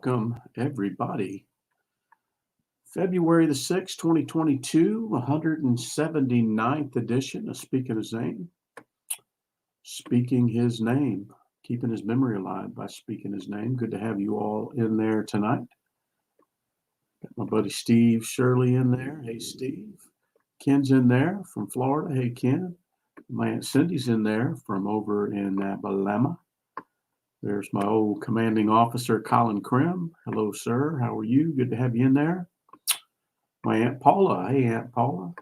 welcome everybody. February the 6th, 2022, 179th edition of Speaking of Zane. Speaking his name, keeping his memory alive by speaking his name. Good to have you all in there tonight. Got my buddy Steve Shirley in there. Hey, Steve. Ken's in there from Florida. Hey, Ken. My Aunt Cindy's in there from over in Alabama. There's my old commanding officer, Colin Krim. Hello, sir. How are you? Good to have you in there. My Aunt Paula. Hey, Aunt Paula.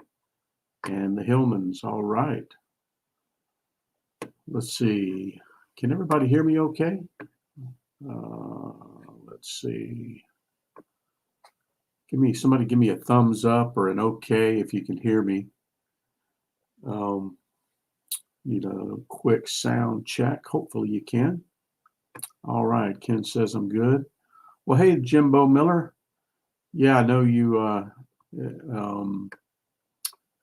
And the Hillmans. All right. Let's see. Can everybody hear me okay? Let's see. Somebody give me a thumbs up or an okay if you can hear me. Need a quick sound check. Hopefully you can. All right. Ken says I'm good. Well, hey, Jimbo Miller. Yeah, I know you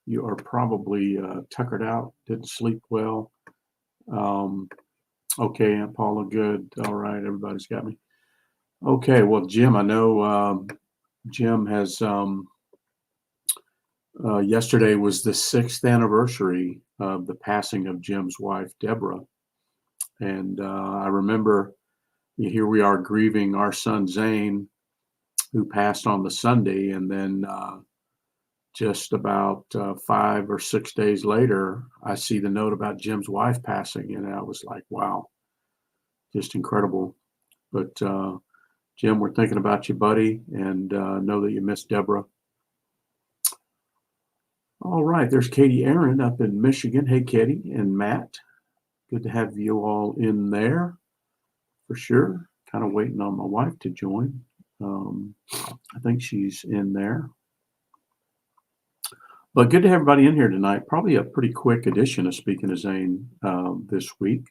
you are probably tuckered out, didn't sleep well. Okay, Aunt Paula, good. All right, everybody's got me. Okay, well, Jim, I know Jim has, yesterday was the 6th anniversary of the passing of Jim's wife, Deborah. And I remember here we are grieving our son, Zane, who passed on the Sunday. And then just about 5 or 6 days later, I see the note about Jim's wife passing. And I was like, wow, just incredible. But Jim, we're thinking about you, buddy, and know that you miss Deborah. All right, there's Katie Aaron up in Michigan. Hey, Katie and Matt. Good to have you all in there for sure. Kind of waiting on my wife to join. I think she's in there. But good to have everybody in here tonight. Probably a pretty quick edition of Speaking of Zane this week,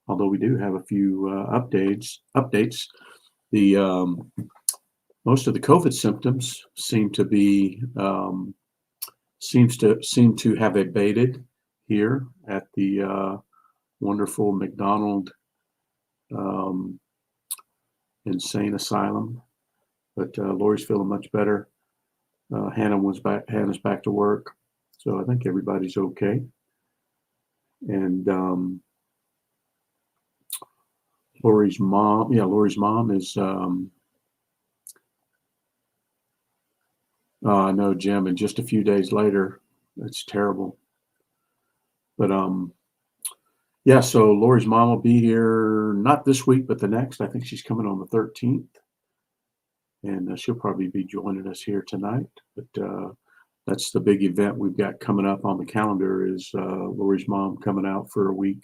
although we do have a few updates. The most of the COVID symptoms seem to have abated here at the wonderful McDonald Insane Asylum. But Lori's feeling much better. Hannah's back to work, so I think everybody's okay. And Lori's mom is. I know, Jim, and just a few days later, it's terrible. But yeah, so Lori's mom will be here not this week, but the next. I think she's coming on the 13th. And she'll probably be joining us here tonight. But that's the big event we've got coming up on the calendar is Lori's mom coming out for a week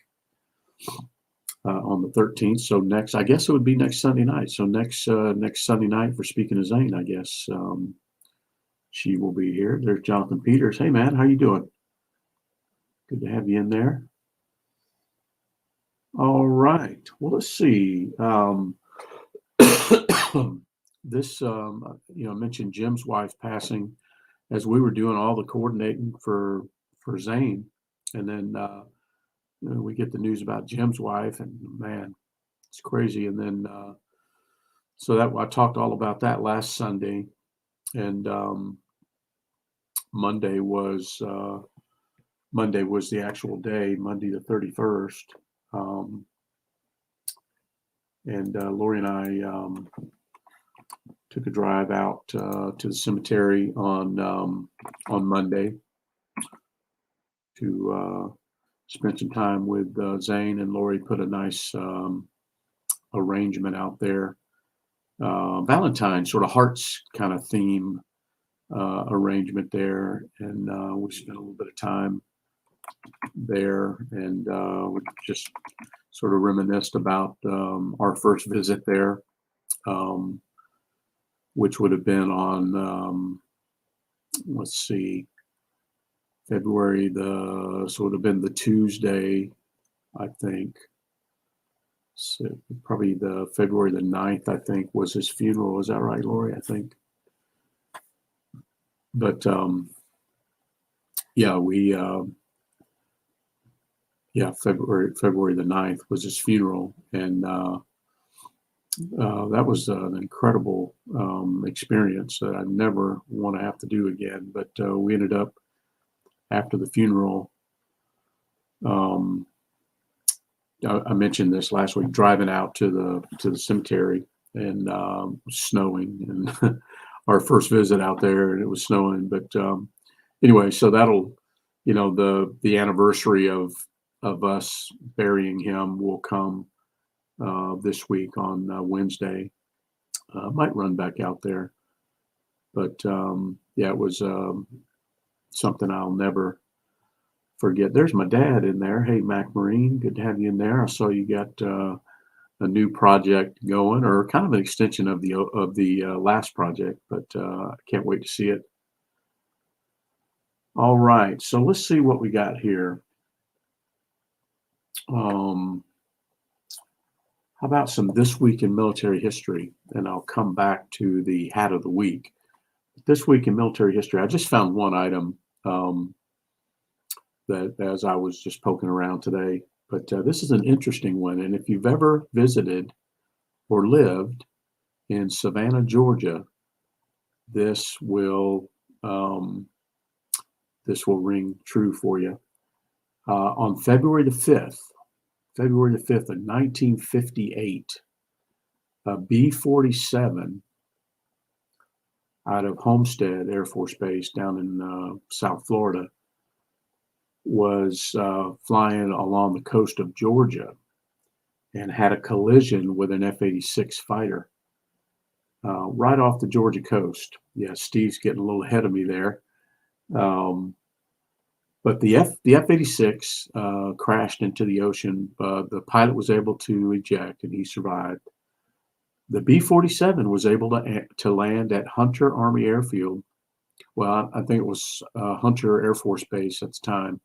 on the 13th. So I guess it would be next Sunday night. So next Sunday night for Speaking of Zane, I guess she will be here. There's Jonathan Peters. Hey, man, how you doing? Good to have you in there. All right. Well, let's see. This, I mentioned Jim's wife passing as we were doing all the coordinating for Zane. And then, we get the news about Jim's wife and man, it's crazy. And then, so that I talked all about that last Sunday and, Monday was the actual day, Monday the 31st. And Lori and I, took a drive out to the cemetery on Monday to spend some time with Zane, and Lori put a nice arrangement out there. Valentine sort of hearts kind of theme arrangement there, and we spent a little bit of time there, and we just sort of reminisced about our first visit there. Which would have been on, February so it would have been the Tuesday, I think. So probably the February the 9th, I think, was his funeral. Is that right, Lori? I think. But yeah, February the 9th was his funeral, and that was an incredible experience that I never want to have to do again. But we ended up after the funeral. Um, I mentioned this last week, driving out to the cemetery and snowing, and our first visit out there, and it was snowing. But anyway, so that'll, the anniversary of us burying him will come this week on Wednesday. Might run back out there, but yeah, it was something I'll never forget. There's my dad in there. Hey, Mac Marine, good to have you in there. I saw you got a new project going, or kind of an extension of the last project, but I can't wait to see it. All right, so let's see what we got here. How about some This Week in Military History? And I'll come back to the Hat of the Week. This Week in Military History, I just found one item that as I was just poking around today, but this is an interesting one. And if you've ever visited or lived in Savannah, Georgia, this will ring true for you. On February the 5th of 1958, a B-47 out of Homestead Air Force Base down in South Florida was flying along the coast of Georgia and had a collision with an F-86 fighter right off the Georgia coast. Yeah, Steve's getting a little ahead of me there. But the F-86 crashed into the ocean. The pilot was able to eject, and he survived. The B-47 was able to land at Hunter Army Airfield. Well, I think it was Hunter Air Force Base at the time.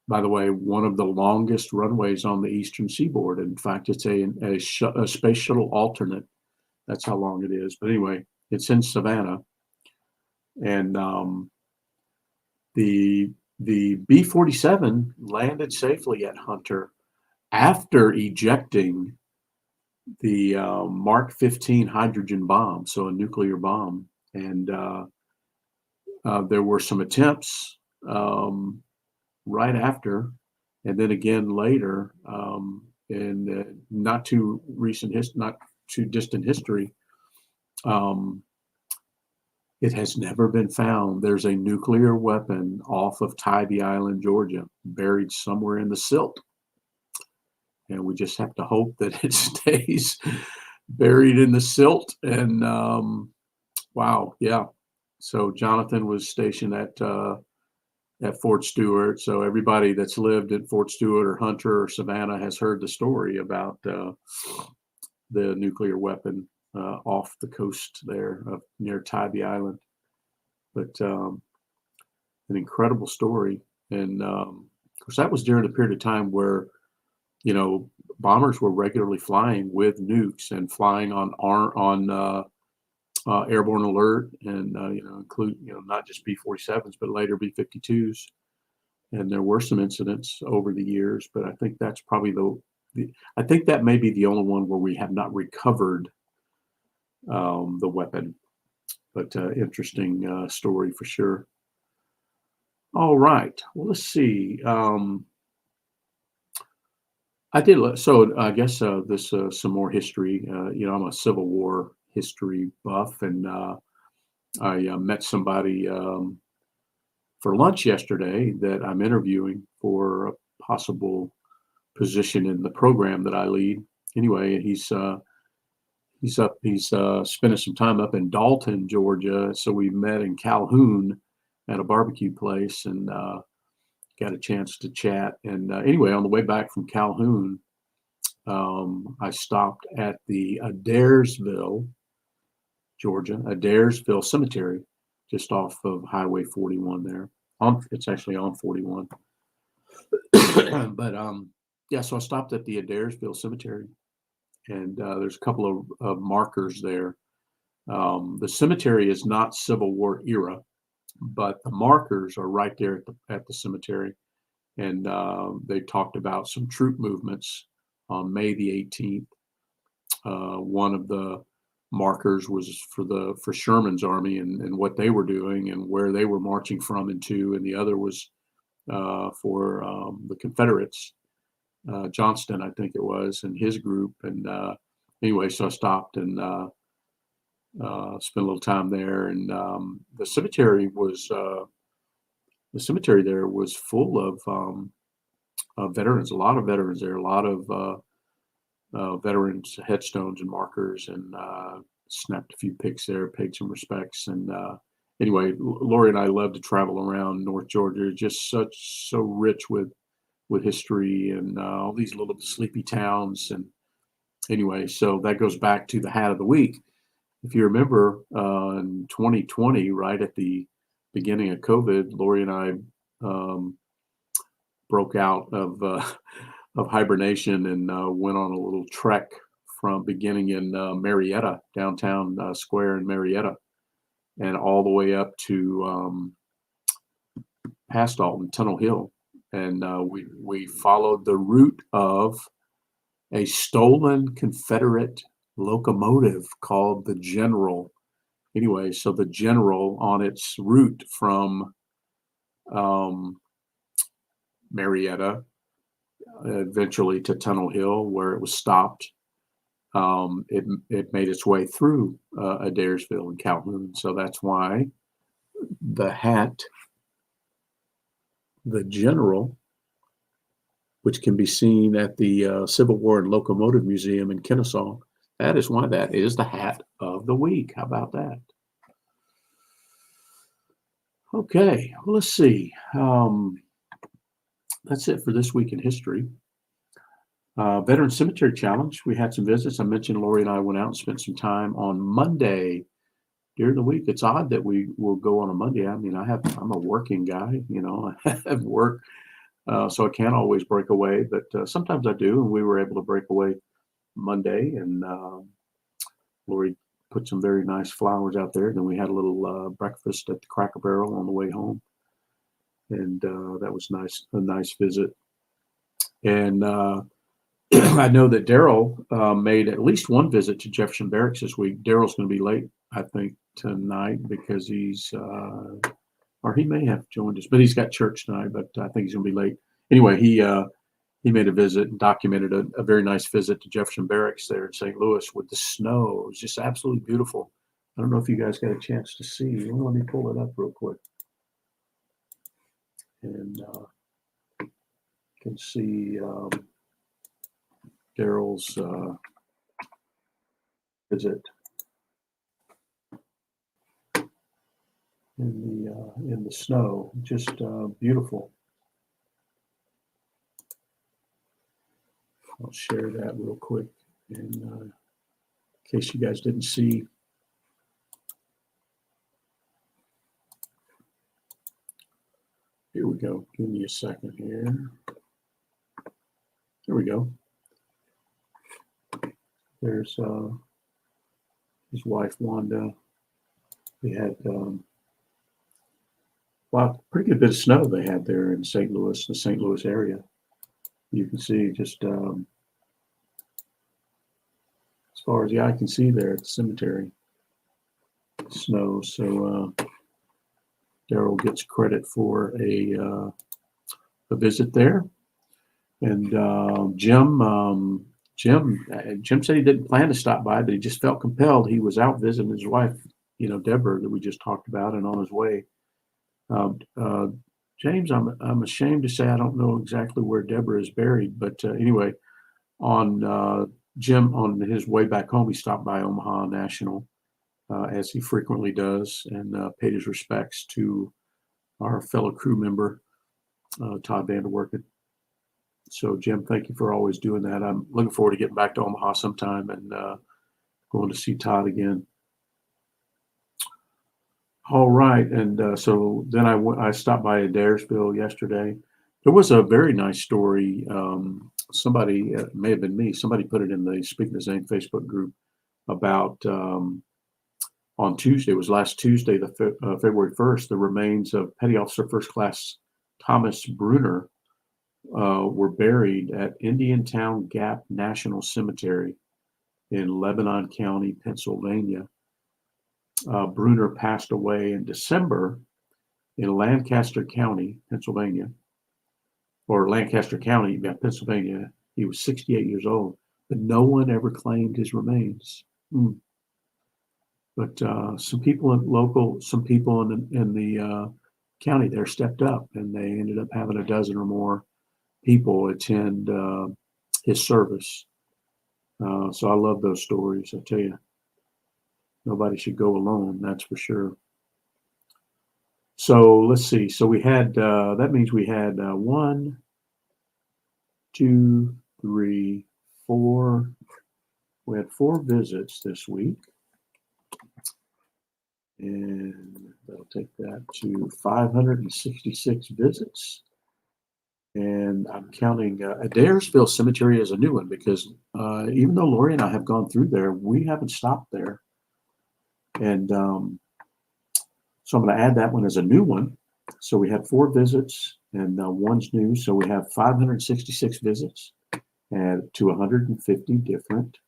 By the way, one of the longest runways on the eastern seaboard. In fact, it's a space shuttle alternate. That's how long it is. But anyway, it's in Savannah. And the B-47 landed safely at Hunter after ejecting the Mark 15 hydrogen bomb, so a nuclear bomb. And there were some attempts right after, and then again later, in not too distant history. It has never been found. There's a nuclear weapon off of Tybee Island, Georgia, buried somewhere in the silt. And we just have to hope that it stays buried in the silt. And wow, yeah. So Jonathan was stationed at Fort Stewart. So everybody that's lived at Fort Stewart or Hunter or Savannah has heard the story about the nuclear weapon off the coast there near Tybee Island. But an incredible story. And of course, that was during a period of time where, bombers were regularly flying with nukes and flying on airborne alert, and include not just B-47s but later B-52s. And there were some incidents over the years, but I think that's probably I think that may be the only one where we have not recovered the weapon. But interesting story for sure. All right. Well, let's see. I did. So I guess this some more history. I'm a Civil War history buff, and I met somebody for lunch yesterday that I'm interviewing for a possible position in the program that I lead. Anyway, he's spending some time up in Dalton, Georgia. So we met in Calhoun at a barbecue place and got a chance to chat. And anyway, on the way back from Calhoun, I stopped at the Adairsville, Georgia, Adairsville Cemetery, just off of Highway 41 there. It's actually on 41. But yeah, so I stopped at the Adairsville Cemetery, and there's a couple of markers there. The cemetery is not Civil War era, but the markers are right there at the cemetery. And they talked about some troop movements on May the 18th One of the markers was for Sherman's army and what they were doing and where they were marching from and to, and the other was for the Confederates, Johnston, I think it was, and his group. And anyway, so I stopped and spent a little time there. And the cemetery there was full of veterans, a lot of veterans there, a lot of veterans headstones and markers, and snapped a few pics there, paid some respects. And anyway, Lori and I love to travel around North Georgia. It's just so rich with history and all these little sleepy towns. And anyway, so that goes back to the hat of the week. If you remember, in 2020, right at the beginning of COVID, Lori and I broke out of hibernation and went on a little trek from beginning in Marietta, downtown square in Marietta, and all the way up to past Alton, Tunnel Hill. And we followed the route of a stolen Confederate locomotive called the General. Anyway, so the General, on its route from Marietta, eventually to Tunnel Hill, where it was stopped, it made its way through Adairsville and Calhoun. So that's why the hat, the General, which can be seen at the Civil War and Locomotive Museum in Kennesaw, that is why that is the hat of the week. How about that? Okay, well, let's see. That's it for this week in history. Veteran Cemetery Challenge. We had some visits. I mentioned Lori and I went out and spent some time on Monday during the week. It's odd that we will go on a Monday. I mean, I'm a working guy, I have work, so I can't always break away, but sometimes I do. And we were able to break away Monday, and Lori put some very nice flowers out there. Then we had a little breakfast at the Cracker Barrel on the way home, and that was nice, a nice visit. And I know that Daryl made at least one visit to Jefferson Barracks this week. Daryl's going to be late, I think, tonight because he's, or he may have joined us, but he's got church tonight. But I think he's going to be late. Anyway, he made a visit and documented a very nice visit to Jefferson Barracks there in St. Louis with the snow. It was just absolutely beautiful. I don't know if you guys got a chance to see. Well, let me pull it up real quick. And you can see Daryl's visit in the snow. Just beautiful. I'll share that real quick, and in case you guys didn't see. Here we go. Give me a second here. There we go. There's his wife, Wanda. We had, pretty good bit of snow they had there in St. Louis, the St. Louis area. You can see just as far as the eye can see there at the cemetery, snow. So Daryl gets credit for a visit there. And Jim said he didn't plan to stop by, but he just felt compelled. He was out visiting his wife, Deborah, that we just talked about, and on his way. James, I'm ashamed to say I don't know exactly where Deborah is buried, but anyway, on Jim, on his way back home, he stopped by Omaha National, as he frequently does, and paid his respects to our fellow crew member, Todd Vanderwerken. So, Jim, thank you for always doing that. I'm looking forward to getting back to Omaha sometime and going to see Todd again. All right, and so then I stopped by Adairsville yesterday. There was a very nice story. Somebody, it may have been me, somebody put it in the Speaking of Zane Facebook group about on Tuesday, it was last Tuesday, February 1st, the remains of Petty Officer First Class Thomas Bruner were buried at Indiantown Gap National Cemetery. in Lebanon County, Pennsylvania. Bruner passed away in December in Lancaster County, Pennsylvania, or Lancaster County, Pennsylvania. He was 68 years old, but no one ever claimed his remains. But some people in the county there stepped up, and they ended up having a dozen or more people attend his service. So I love those stories. I tell you, nobody should go alone. That's for sure. So let's see. So we had that means we had 1, 2, 3, 4. We had 4 visits this week. And that'll take that to 566 visits. And I'm counting Adairsville Cemetery as a new one because even though Lori and I have gone through there, we haven't stopped there. And so I'm going to add that one as a new one. So we had 4 visits and one's new. So we have 566 visits and to 150 different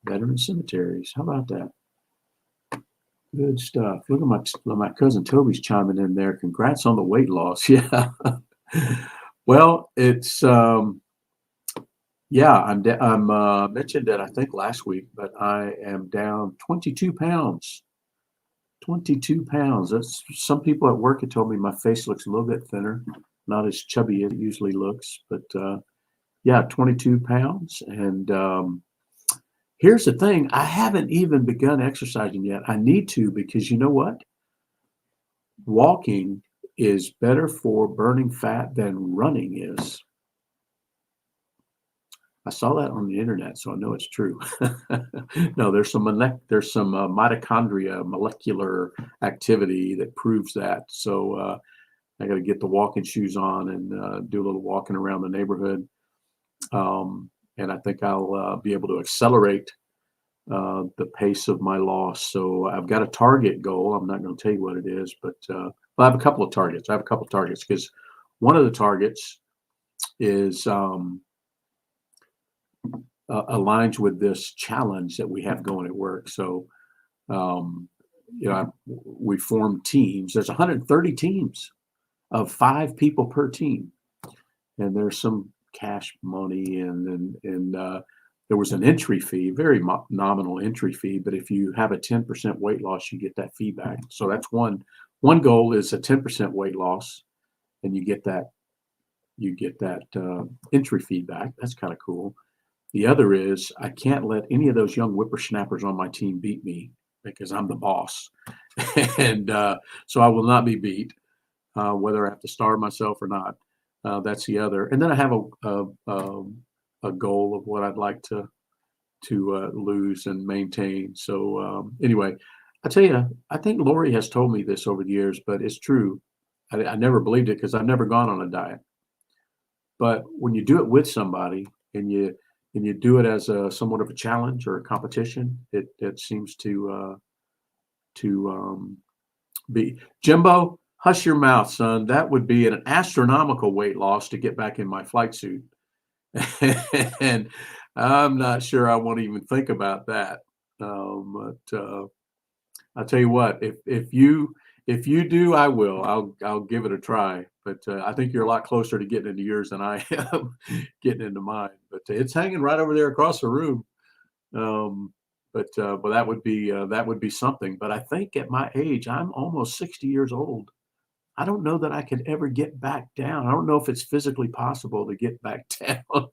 veteran cemeteries. How about that? Good stuff. Look at my cousin Toby's chiming in there. Congrats on the weight loss. Yeah. Well, it's I'm mentioned it I think last week, but I am down 22 pounds. 22 pounds. That's some people at work have told me my face looks a little bit thinner, not as chubby as it usually looks, but 22 pounds. And here's the thing, I haven't even begun exercising yet. I need to, because you know what? Walking is better for burning fat than running is. I saw that on the internet, so I know it's true. No, there's some mitochondria molecular activity that proves that. So I got to get the walking shoes on and do a little walking around the neighborhood. And I think I'll be able to accelerate the pace of my loss. So I've got a target goal. I'm not going to tell you what it is, but I have a couple of targets. Because one of the targets is aligns with this challenge that we have going at work. So, we form teams. There's 130 teams of 5 people per team, and there's some cash money and there was an entry fee, very nominal entry fee, but if you have a 10% weight loss, you get that fee back. So that's one goal is a 10% weight loss, and you get that entry fee back. That's kind of cool. The other is I can't let any of those young whippersnappers on my team beat me because I'm the boss. And so I will not be beat, whether I have to starve myself or not. That's the other. And then I have a goal of what I'd like to lose and maintain. So anyway, I tell you, I think Lori has told me this over the years, but it's true. I never believed it because I've never gone on a diet. But when you do it with somebody and you do it as somewhat of a challenge or a competition, it seems to be. Jimbo, hush your mouth, son. That would be an astronomical weight loss to get back in my flight suit. And I'm not sure I want to even think about that. But I'll tell you what, if you do, I will. I'll give it a try. But I think you're a lot closer to getting into yours than I am getting into mine. But it's hanging right over there across the room. But that would be something. But I think at my age, I'm almost 60 years old. I don't know that I could ever get back down. I don't know if it's physically possible to get back down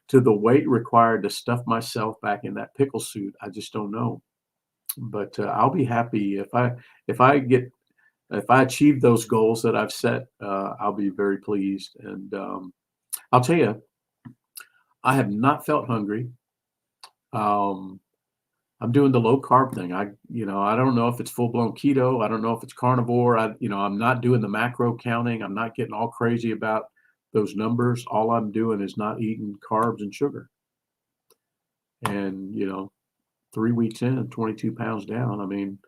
to the weight required to stuff myself back in that pickle suit. I just don't know. But I'll be happy if I achieve those goals that I've set. I'll be very pleased. And I'll tell you, I have not felt hungry. I'm doing the low carb thing. I don't know if it's full blown keto. I don't know if it's carnivore. I'm not doing the macro counting. I'm not getting all crazy about those numbers. All I'm doing is not eating carbs and sugar. And 3 weeks in, 22 pounds down. I mean,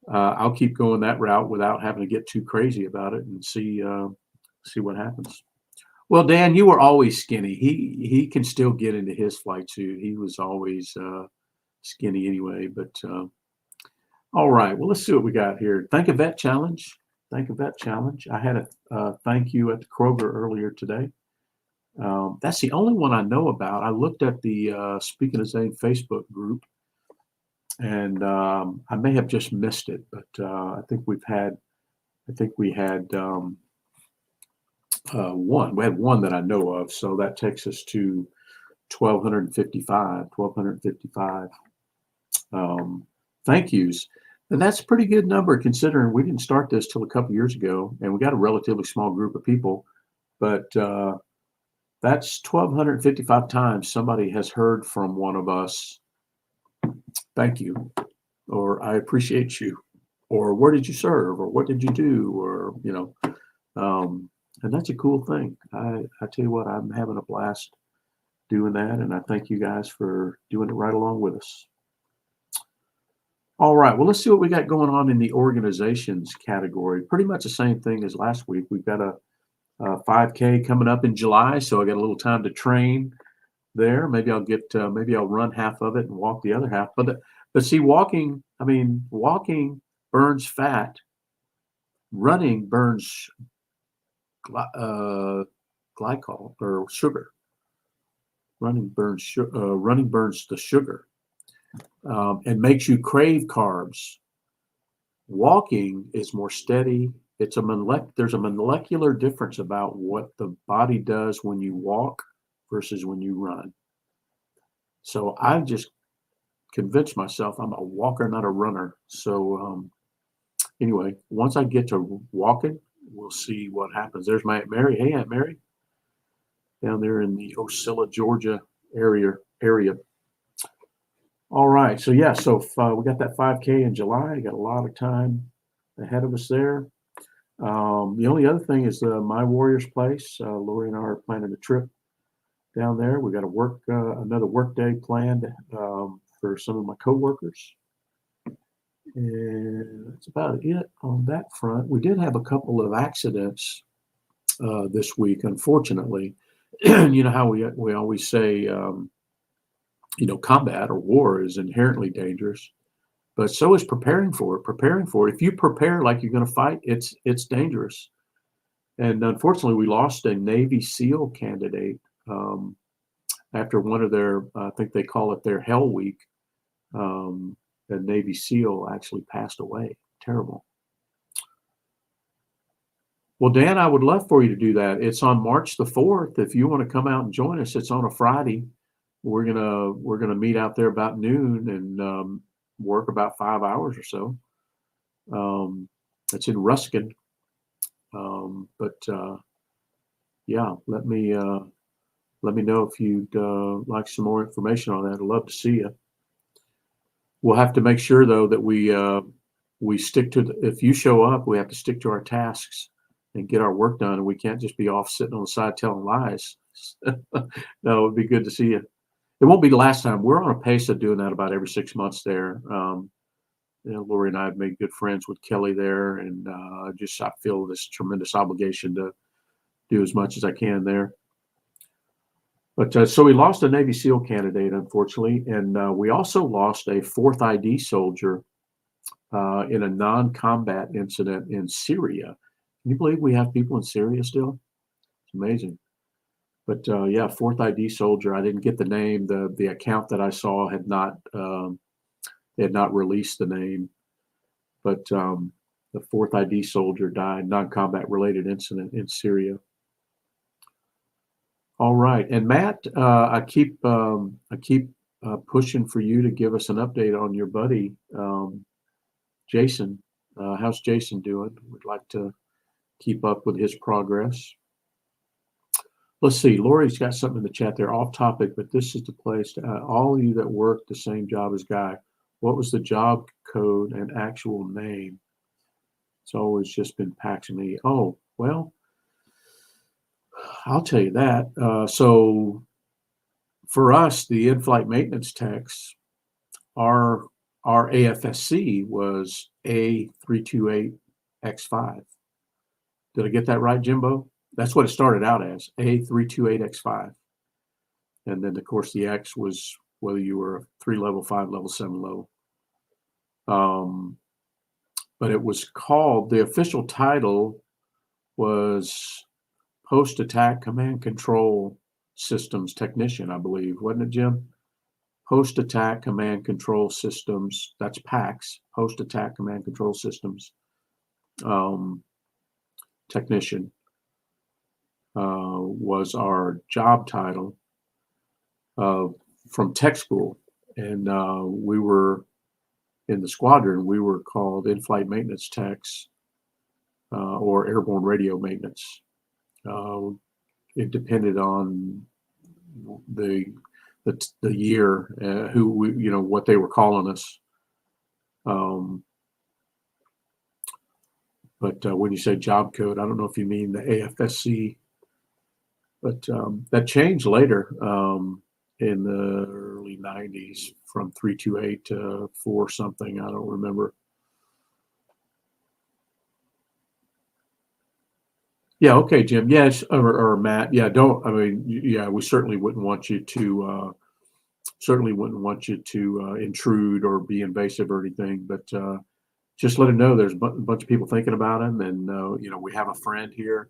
I'll keep going that route without having to get too crazy about it and see what happens. Well, Dan, you were always skinny. He can still get into his flight suit. He was always skinny anyway. But all right, well, let's see what we got here. Thank a Vet Challenge. Thank a Vet Challenge. I had a thank you at the Kroger earlier today. That's the only one I know about. I looked at the Speaking of Zane Facebook group, and I may have just missed it, but I think we had one. We had one that I know of, so that takes us to 1,255 thank yous. And that's a pretty good number considering we didn't start this till a couple years ago, and we got a relatively small group of people. But that's 1,255 times somebody has heard from one of us. Thank you, or I appreciate you, or where did you serve, or what did you do, or and that's a cool thing. I tell you what, I'm having a blast doing that, and I thank you guys for doing it right along with us. All right, well, let's see what we got going on in the organizations category. Pretty much the same thing as last week. We've got a 5K coming up in July, so I got a little time to train there. Maybe I'll run half of it and walk the other half. But see, walking burns fat. Running burns glycol or sugar. Running burns the sugar. And makes you crave carbs. Walking is more steady. There's a molecular difference about what the body does when you walk versus when you run. So I've just convinced myself I'm a walker, not a runner. So anyway, once I get to walking, we'll see what happens. There's my Aunt Mary. Hey, Aunt Mary, down there in the Ocilla, Georgia area. All right, so yeah, so we got that 5K in July. Got a lot of time ahead of us there. The only other thing is My Warrior's Place. Lori and I are planning a trip down there. We got another work day planned for some of my coworkers, and that's about it on that front. We did have a couple of accidents this week, unfortunately. You know how we always say. Combat or war is inherently dangerous, but so is preparing for it. If you prepare like you're going to fight, it's dangerous. And unfortunately, we lost a Navy SEAL candidate after one of their, I think they call it their Hell Week. The Navy SEAL actually passed away. Terrible. Well, Dan, I would love for you to do that. It's on March the 4th. If you want to come out and join us, it's on a Friday. We're gonna meet out there about noon and work about 5 hours or so. It's in Ruskin, yeah. Let me know if you'd like some more information on that. I'd love to see you. We'll have to make sure though that we stick to if you show up, we have to stick to our tasks and get our work done, and we can't just be off sitting on the side telling lies. No, it'd be good to see you. It won't be the last time. We're on a pace of doing that about every 6 months there. Lori and I have made good friends with Kelly there, and I feel this tremendous obligation to do as much as I can there. But so we lost a Navy SEAL candidate, unfortunately, and we also lost a 4th ID soldier in a non-combat incident in Syria. Can you believe we have people in Syria still? It's amazing. But 4th ID soldier. I didn't get the name. The account that I saw had not released the name. But the 4th ID soldier died, non-combat related incident in Syria. All right, and Matt, I keep pushing for you to give us an update on your buddy Jason. How's Jason doing? We'd like to keep up with his progress. Let's see. Lori's got something in the chat there, off topic, but this is the place to all of you that work the same job as Guy. What was the job code and actual name? It's always just been Paxamy. Oh, well, I'll tell you that. So for us, the in-flight maintenance techs, our AFSC was A328X5. Did I get that right, Jimbo? That's what it started out as, A328X5. And then, of course, the X was whether you were 3 level, 5 level, 7 level. But it was called, the official title was Post Attack Command Control Systems Technician, I believe. Wasn't it, Jim? Post Attack Command Control Systems, that's PACS, Post Attack Command Control Systems Technician was our job title from tech school. And we were in the squadron, we were called in-flight maintenance techs or airborne radio maintenance. It depended on the year, who we, what they were calling us. But when you say job code, I don't know if you mean the AFSC, but that changed later in the early 90s from 328 to 4 something. I don't remember. Yeah. Okay, Jim. Yes. Or Matt. Yeah. We certainly wouldn't want you to, intrude or be invasive or anything, but just let him know there's a bunch of people thinking about him. And, we have a friend here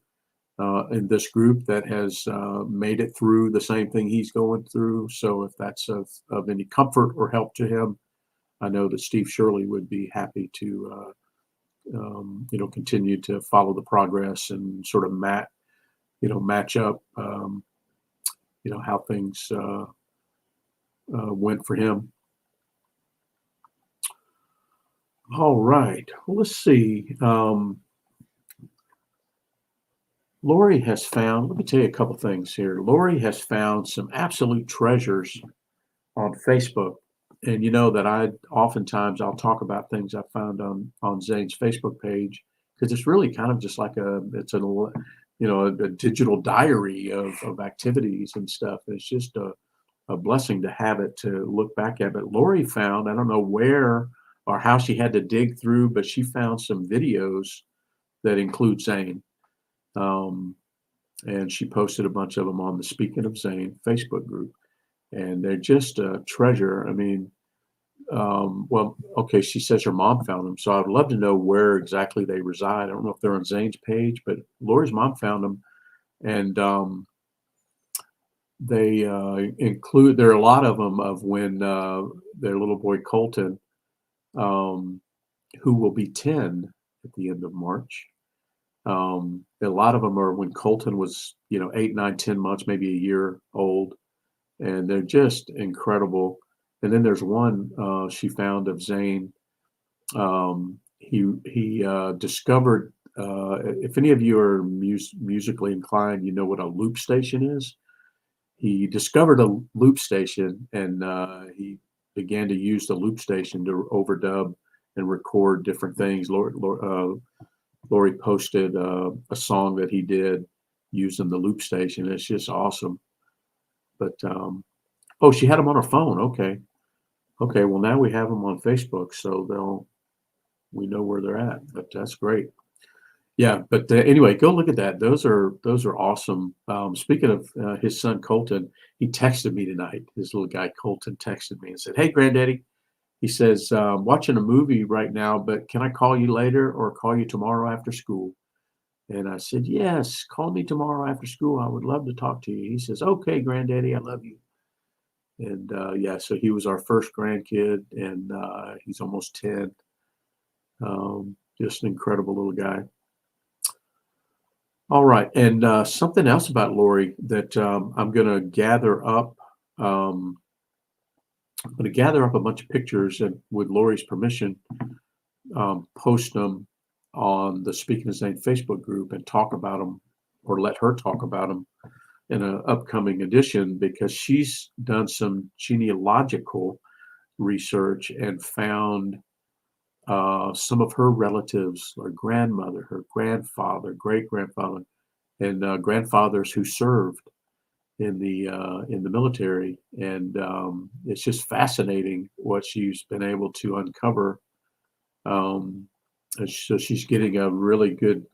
in this group that has made it through the same thing he's going through. So if that's of any comfort or help to him, I know that Steve Shirley would be happy to, continue to follow the progress and sort of match up, how things went for him. All right. Well, let's see. Lori has found, let me tell you a couple things here. Lori has found some absolute treasures on Facebook. And you know that oftentimes I'll talk about things I found on Zane's Facebook page, because it's really kind of just like a digital diary of activities and stuff. It's just a blessing to have it to look back at. But Lori found, I don't know where or how she had to dig through, but she found some videos that include Zane. And she posted a bunch of them on the Speaking of Zane Facebook group. And they're just a treasure. I mean, okay, she says her mom found them. So I'd love to know where exactly they reside. I don't know if they're on Zane's page, but Lori's mom found them. And they there are a lot of them of when their little boy Colton, who will be 10 at the end of March. A lot of them are when Colton was, 8, 9, 10 months, maybe a year old. And they're just incredible. And then there's one she found of Zane. He discovered, if any of you are musically inclined, you know what a loop station is. He discovered a loop station, and he began to use the loop station to overdub and record different things. Lori posted a song that he did using the loop station. It's just awesome. But she had them on her phone. Okay. Well, now we have them on Facebook, so we know where they're at. But that's great. Yeah. But anyway, go look at that. Those are awesome. Speaking of his son Colton, he texted me tonight. His little guy Colton texted me and said, "Hey, Granddaddy," he says, "watching a movie right now, but can I call you later or call you tomorrow after school?" And I said, "Yes, call me tomorrow after school. I would love to talk to you." He says, "Okay, Granddaddy, I love you." And so he was our first grandkid, and he's almost 10. Just an incredible little guy. All right. And something else about Lori that I'm going to gather up. I'm going to gather up a bunch of pictures and, with Lori's permission, post them on the Speaking of Zane Facebook group and talk about them, or let her talk about them in an upcoming edition, because she's done some genealogical research and found some of her relatives, her grandmother, her grandfather, great-grandfather, and grandfathers who served in the military. And it's just fascinating what she's been able to uncover. So she's getting a really good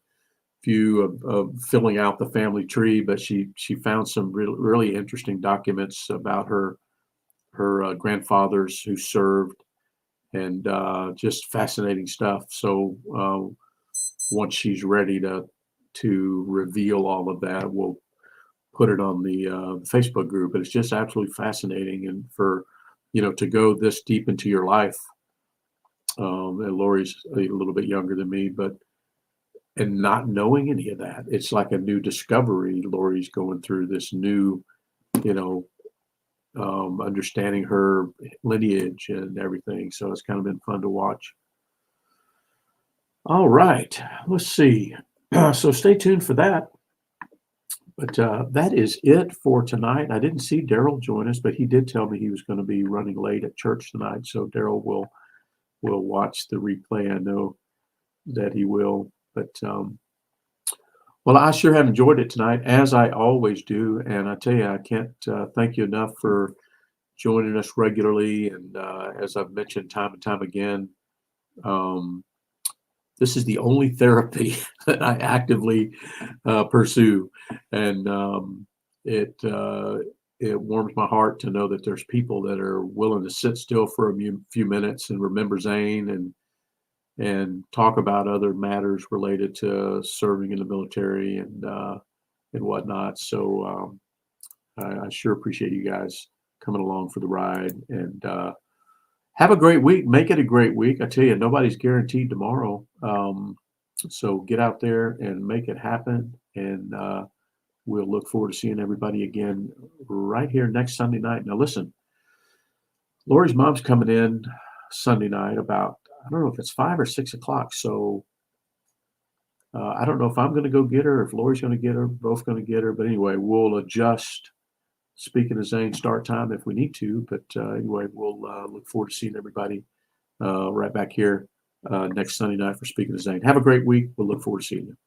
few of filling out the family tree, but she found some really interesting documents about her grandfathers who served, and just fascinating stuff. So once she's ready to reveal all of that, we'll put it on the Facebook group. But it's just absolutely fascinating, and for to go this deep into your life. And Lori's a little bit younger than me, and not knowing any of that, it's like a new discovery. Lori's going through this new, understanding her lineage and everything. So it's kind of been fun to watch. All right, let's see. So stay tuned for that. But that is it for tonight. I didn't see Daryl join us, but he did tell me he was going to be running late at church tonight. So Daryl will watch the replay. I know that he will. But well, I sure have enjoyed it tonight, as I always do. And I tell you, I can't thank you enough for joining us regularly. And as I've mentioned time and time again, this is the only therapy that I actively pursue. And it warms my heart to know that there's people that are willing to sit still for a few minutes and remember Zane and talk about other matters related to serving in the military and whatnot. So I sure appreciate you guys coming along for the ride, and have a great week. Make it a great week. I tell you, nobody's guaranteed tomorrow. So get out there and make it happen. And we'll look forward to seeing everybody again right here next Sunday night. Now, listen, Lori's mom's coming in Sunday night about, I don't know if it's 5 or 6 o'clock. So I don't know if I'm going to go get her, if Lori's going to get her, both going to get her. But anyway, we'll adjust, speaking of Zane, start time if we need to. But anyway, we'll look forward to seeing everybody right back here next Sunday night for Speaking of Zane. Have a great week. We'll look forward to seeing you.